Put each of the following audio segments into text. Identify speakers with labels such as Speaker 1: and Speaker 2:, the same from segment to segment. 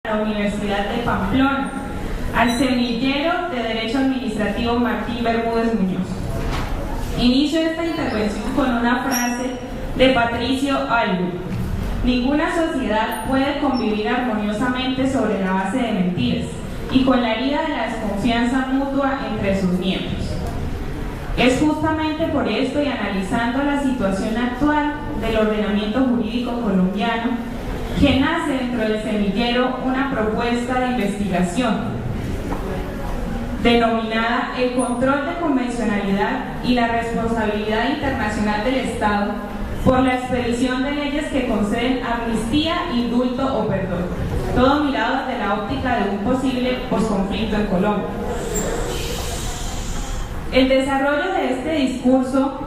Speaker 1: la Universidad de Pamplona, al semillero de Derecho Administrativo Martín Bermúdez Muñoz. Inicio esta intervención con una frase de Patricio Aylwin: ninguna sociedad puede convivir armoniosamente sobre la base de mentiras y con la herida de la desconfianza mutua entre sus miembros. Es justamente por esto y analizando la situación actual del ordenamiento jurídico colombiano que nace dentro del semillero una propuesta de investigación denominada el control de convencionalidad y la responsabilidad internacional del Estado por la expedición de leyes que conceden amnistía, indulto o perdón, todo mirado desde la óptica de un posible posconflicto en Colombia. El desarrollo de este discurso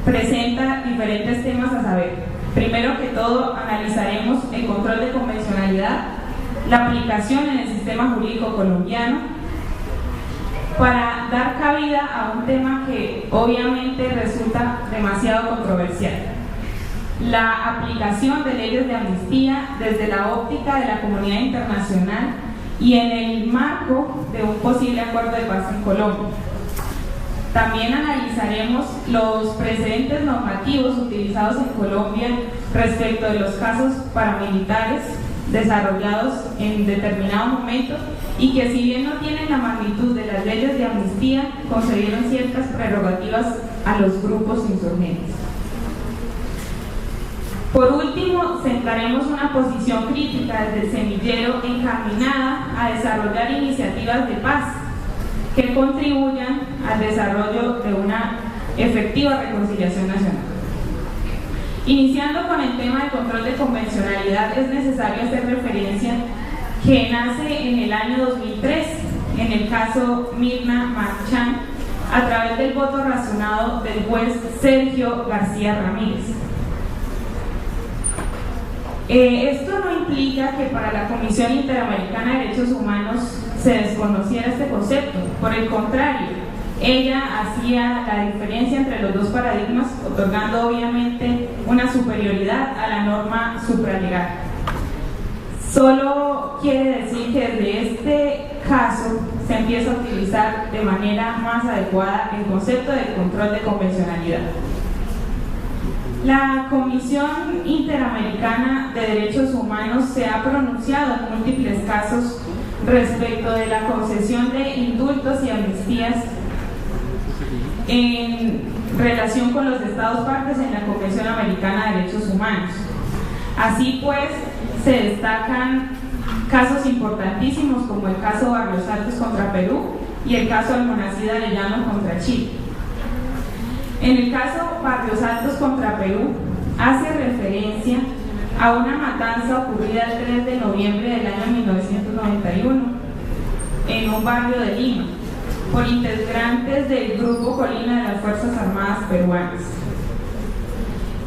Speaker 1: presenta diferentes temas a saber. Primero que todo, analizaremos el control de convencionalidad, la aplicación en el sistema jurídico colombiano, para dar cabida a un tema que obviamente resulta demasiado controversial: la aplicación de leyes de amnistía desde la óptica de la comunidad internacional y en el marco de un posible acuerdo de paz en Colombia. También analizaremos los precedentes normativos utilizados en Colombia respecto de los casos paramilitares desarrollados en determinado momento y que, si bien no tienen la magnitud de las leyes de amnistía, concedieron ciertas prerrogativas a los grupos insurgentes. Por último, centraremos una posición crítica desde el semillero encaminada a desarrollar iniciativas de paz que contribuyan al desarrollo de una efectiva reconciliación nacional. Iniciando con el tema del control de convencionalidad, es necesario hacer referencia que nace en el año 2003, en el caso Mirna Marchán, a través del voto razonado del juez Sergio García Ramírez. Esto no implica que para la Comisión Interamericana de Derechos Humanos se desconociera este concepto. Por el contrario, ella hacía la diferencia entre los dos paradigmas, otorgando obviamente una superioridad a la norma supralegal. Solo quiere decir que desde este caso se empieza a utilizar de manera más adecuada el concepto de control de convencionalidad. La Comisión Interamericana de Derechos Humanos se ha pronunciado en múltiples casos respecto de la concesión de indultos y amnistías en relación con los Estados partes en la Convención Americana de Derechos Humanos. Así pues, se destacan casos importantísimos como el caso Barrios Altos contra Perú y el caso Almonacid Arellano contra Chile. En el caso Barrios Altos contra Perú, hace referencia a una matanza ocurrida el 3 de noviembre del año 1991 en un barrio de Lima por integrantes del Grupo Colina de las Fuerzas Armadas peruanas.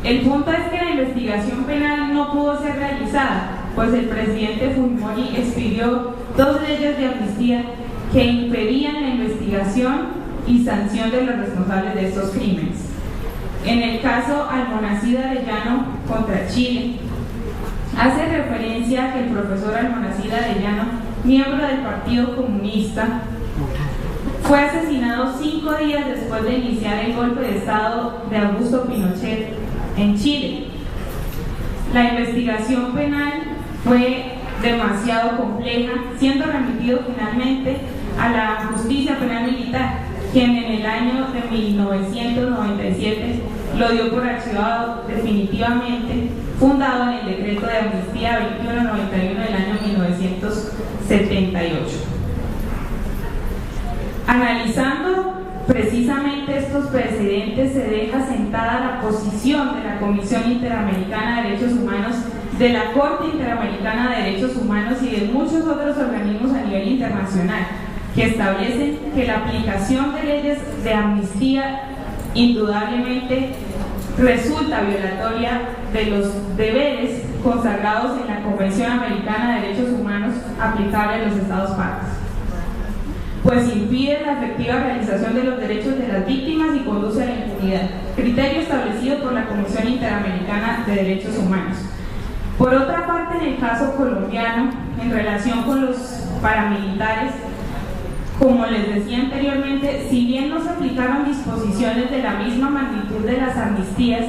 Speaker 1: El punto es que la investigación penal no pudo ser realizada, pues el presidente Fujimori expidió 2 leyes de amnistía que impedían la investigación y sanción de los responsables de estos crímenes. En el caso Almonacid Arellano contra Chile, hace referencia a que el profesor Almonacid Arellano, miembro del Partido Comunista, fue asesinado 5 días después de iniciar el golpe de Estado de Augusto Pinochet en Chile. La investigación penal fue demasiado compleja, siendo remitido finalmente a la justicia penal militar, quien en el año de 1997 lo dio por archivado definitivamente, fundado en el decreto de amnistía 2191 del año 1978. Analizando precisamente estos precedentes, se deja sentada la posición de la Comisión Interamericana de Derechos Humanos, de la Corte Interamericana de Derechos Humanos y de muchos otros organismos a nivel internacional, que establecen que la aplicación de leyes de amnistía indudablemente resulta violatoria de los deberes consagrados en la Convención Americana de Derechos Humanos aplicable a los Estados partes, pues impide la efectiva realización de los derechos de las víctimas y conduce a la impunidad, criterio establecido por la Comisión Interamericana de Derechos Humanos. Por otra parte, en el caso colombiano, en relación con los paramilitares, como les decía anteriormente, si bien no se aplicaron disposiciones de la misma magnitud de las amnistías,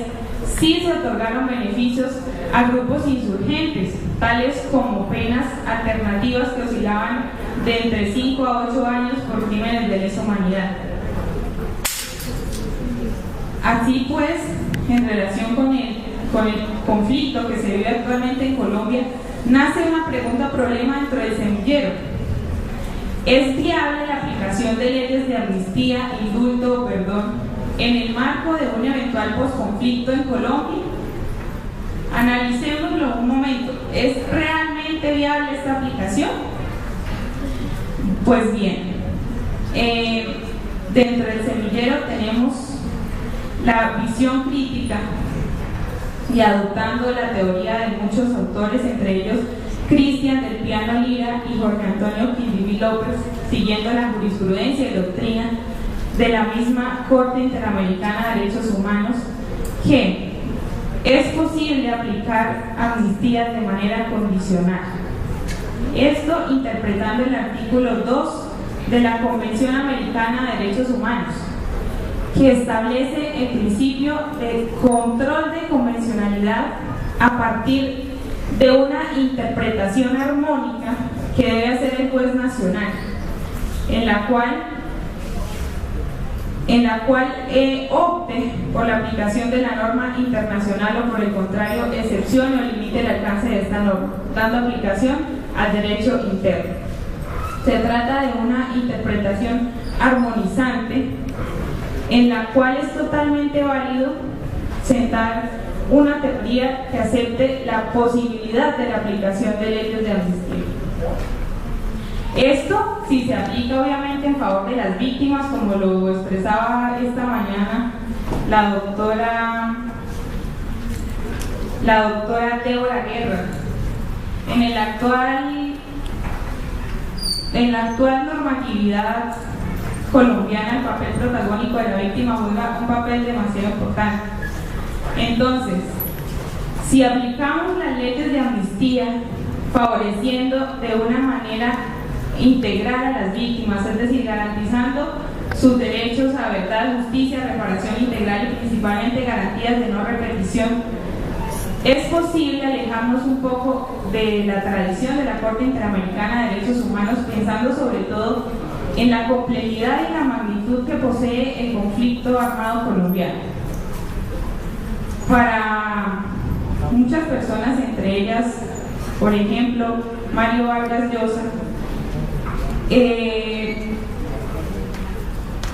Speaker 1: sí se otorgaron beneficios a grupos insurgentes, tales como penas alternativas que oscilaban de entre 5 a 8 años por crímenes de lesa humanidad. Así pues, en relación con el conflicto que se vive actualmente en Colombia, nace una problema dentro del semillero. ¿Es viable la aplicación de leyes de amnistía, indulto o perdón en el marco de un eventual posconflicto en Colombia? Analicémoslo un momento. ¿Es realmente viable esta aplicación? Pues bien, dentro del semillero tenemos la visión crítica y adoptando la teoría de muchos autores, entre ellos Cristian del Piano Lira y Jorge Antonio Quindimí López, siguiendo la jurisprudencia y doctrina de la misma Corte Interamericana de Derechos Humanos, que es posible aplicar amnistías de manera condicional. Esto interpretando el artículo 2 de la Convención Americana de Derechos Humanos, que establece el principio de control de convencionalidad a partir de una interpretación armónica que debe hacer el juez nacional, en la cual opte por la aplicación de la norma internacional o por el contrario excepcione o limite el alcance de esta norma, dando aplicación al derecho interno. Se trata de una interpretación armonizante en la cual es totalmente válido sentar una teoría que acepte la posibilidad de la aplicación de leyes de amnistía. Esto si se aplica obviamente en favor de las víctimas, como lo expresaba esta mañana la doctora Débora Guerra. En la actual normatividad colombiana, el papel protagónico de la víctima juega un papel demasiado importante. Entonces, si aplicamos las leyes de amnistía favoreciendo de una manera integral a las víctimas, es decir, garantizando sus derechos a verdad, justicia, reparación integral y principalmente garantías de no repetición, es posible alejarnos un poco de la tradición de la Corte Interamericana de Derechos Humanos, pensando sobre todo en la complejidad y la magnitud que posee el conflicto armado colombiano. Para muchas personas, entre ellas, por ejemplo, Mario Vargas Llosa,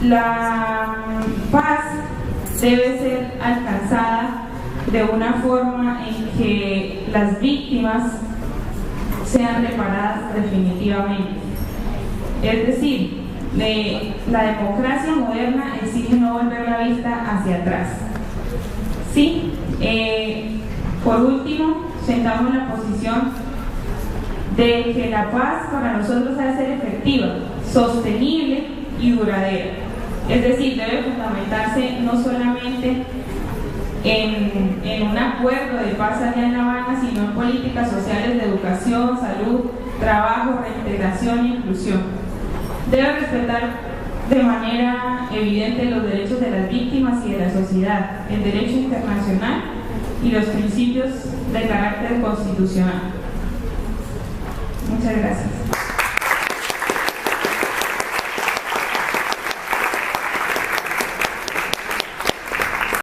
Speaker 1: la paz debe ser alcanzada de una forma en que las víctimas sean reparadas definitivamente. Es decir, la democracia moderna exige no volver la vista hacia atrás. Sí, por último, sentamos la posición de que la paz para nosotros debe ser efectiva, sostenible y duradera. Es decir, debe fundamentarse no solamente en un acuerdo de paz allá en La Habana, sino en políticas sociales de educación, salud, trabajo, reintegración e inclusión. Debe respetar de manera evidente los derechos de las víctimas y de la sociedad, el derecho internacional y los principios de carácter constitucional. Muchas gracias.